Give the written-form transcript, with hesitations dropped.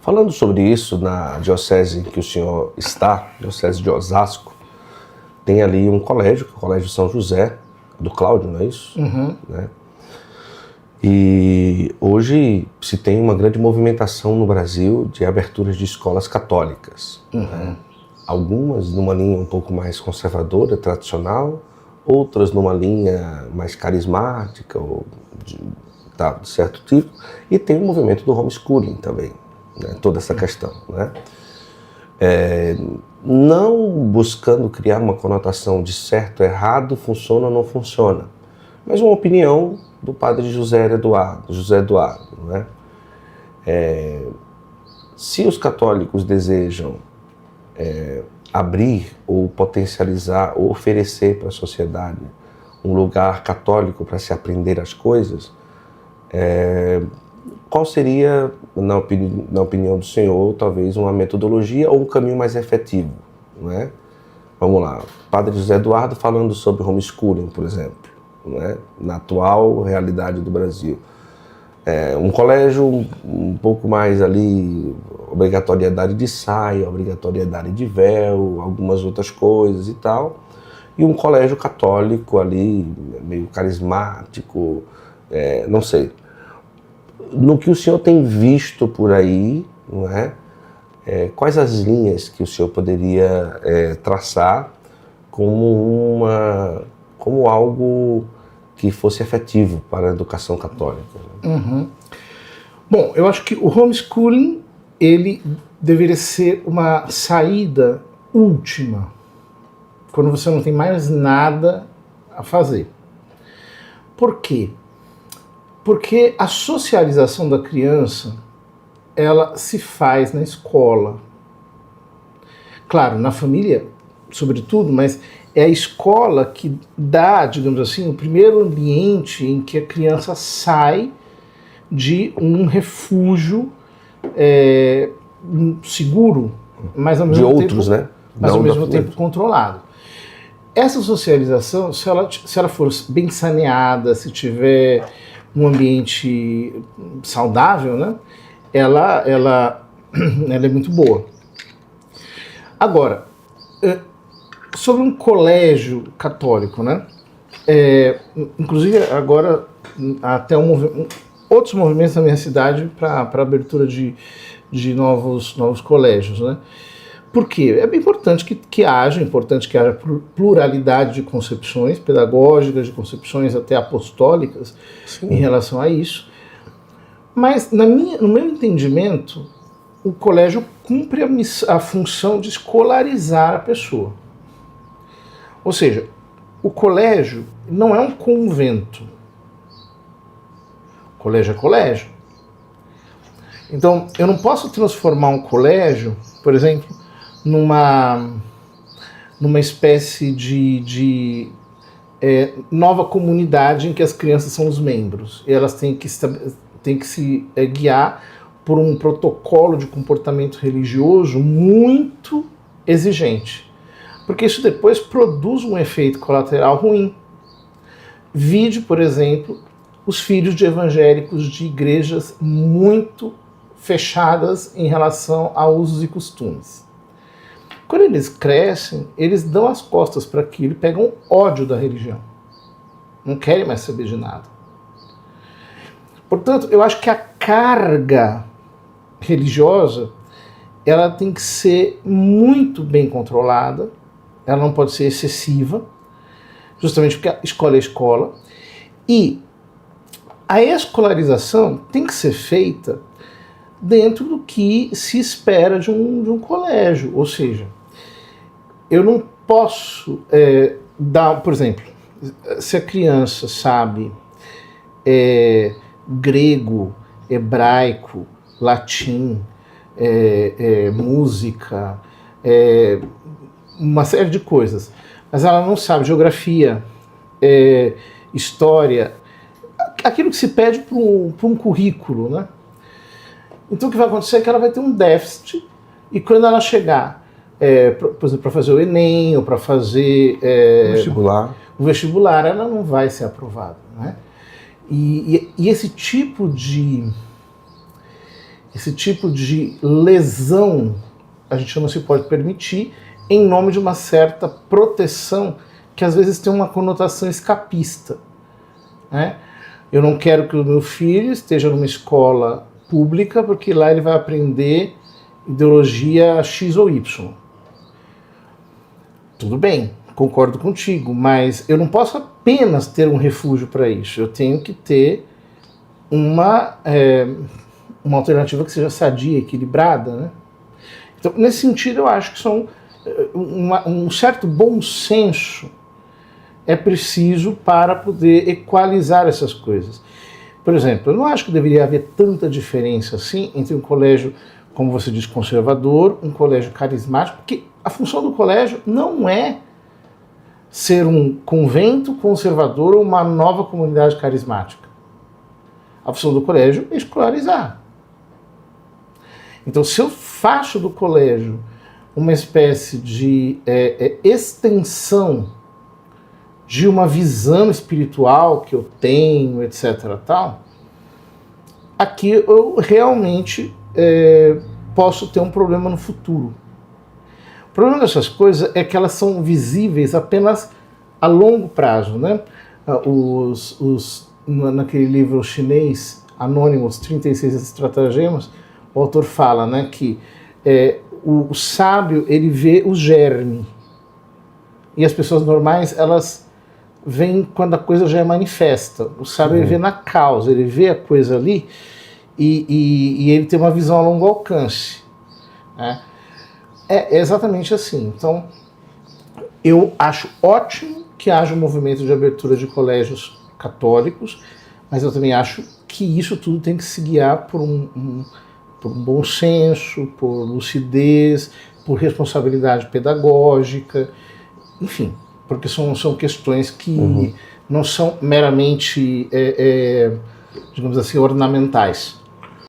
Falando sobre isso, na diocese em que o senhor está, diocese de Osasco, tem ali um colégio, que é o Colégio São José, do Cláudio, não é isso? Uhum. Né? E hoje se tem uma grande movimentação no Brasil de aberturas de escolas católicas. Né? Algumas numa linha um pouco mais conservadora, tradicional, outras numa linha mais carismática, ou de certo tipo, e tem o movimento do homeschooling também, né? Toda essa questão. Né? Não buscando criar uma conotação de certo, errado, funciona ou não funciona, mas uma opinião do padre José Eduardo. Né? Se os católicos desejam abrir ou potencializar ou oferecer para a sociedade um lugar católico para se aprender as coisas, qual seria, na opinião do senhor, talvez uma metodologia ou um caminho mais efetivo? Não é? Vamos lá, padre José Eduardo falando sobre homeschooling, por exemplo, não é? Na atual realidade do Brasil. Um colégio um pouco mais ali, obrigatoriedade de saia, obrigatoriedade de véu, algumas outras coisas e tal. E um colégio católico ali, meio carismático, não sei. No que o senhor tem visto por aí, não é? Quais as linhas que o senhor poderia traçar como algo que fosse efetivo para a educação católica? Uhum. Bom, eu acho que o homeschooling, ele deveria ser uma saída última, quando você não tem mais nada a fazer. Por quê? Porque a socialização da criança, ela se faz na escola. Claro, na família, sobretudo, mas é a escola que dá, digamos assim, o primeiro ambiente em que a criança sai de um refúgio seguro, mas ao mesmo tempo controlado. Essa socialização, se ela for bem saneada, se tiver um ambiente saudável, né, ela é muito boa. Agora, sobre um colégio católico, né, inclusive agora até outros movimentos na minha cidade para abertura de novos colégios, né? Por quê? É bem importante que haja pluralidade de concepções pedagógicas, de concepções até apostólicas. Sim. Em relação a isso. Mas, no meu entendimento, o colégio cumpre a função de escolarizar a pessoa. Ou seja, o colégio não é um convento. Colégio é colégio. Então, eu não posso transformar um colégio, por exemplo, numa espécie de nova comunidade em que as crianças são os membros. E elas têm que se guiar por um protocolo de comportamento religioso muito exigente. Porque isso depois produz um efeito colateral ruim. Vide, por exemplo, os filhos de evangélicos de igrejas muito fechadas em relação a usos e costumes. Quando eles crescem, eles dão as costas para aquilo e pegam ódio da religião. Não querem mais saber de nada. Portanto, eu acho que a carga religiosa, ela tem que ser muito bem controlada, ela não pode ser excessiva, justamente porque a escola é escola, e a escolarização tem que ser feita dentro do que se espera de um colégio. Ou seja, eu não posso dar, por exemplo, se a criança sabe grego, hebraico, latim, música, uma série de coisas, mas ela não sabe geografia, história, aquilo que se pede para um currículo, né? Então o que vai acontecer é que ela vai ter um déficit, e quando ela chegar, por exemplo, para fazer o Enem ou para fazer o vestibular, ela não vai ser aprovada, né? E esse tipo de esse tipo de lesão a gente não se pode permitir em nome de uma certa proteção que às vezes tem uma conotação escapista, né? Eu não quero que o meu filho esteja numa escola pública porque lá ele vai aprender ideologia X ou Y. Tudo bem, concordo contigo, mas eu não posso apenas ter um refúgio para isso. Eu tenho que ter uma alternativa que seja sadia, equilibrada, né? Então, nesse sentido, eu acho que um certo bom senso é preciso para poder equalizar essas coisas. Por exemplo, eu não acho que deveria haver tanta diferença assim entre um colégio, como você diz, conservador, um colégio carismático, porque a função do colégio não é ser um convento conservador ou uma nova comunidade carismática. A função do colégio é escolarizar. Então, se eu faço do colégio uma espécie de extensão de uma visão espiritual que eu tenho, etc. tal, aqui eu realmente posso ter um problema no futuro. O problema dessas coisas é que elas são visíveis apenas a longo prazo, né? Naquele livro chinês, Anônimos, 36 Estratagemas, o autor fala, né, que o sábio, ele vê o germe, e as pessoas normais, elas veem quando a coisa já é manifesta. O sábio, ele vê na causa, ele vê a coisa ali e ele tem uma visão a longo alcance, né? É exatamente assim. Então, eu acho ótimo que haja um movimento de abertura de colégios católicos, mas eu também acho que isso tudo tem que se guiar por um bom senso, por lucidez, por responsabilidade pedagógica, enfim, porque são questões que não são meramente, digamos assim, ornamentais.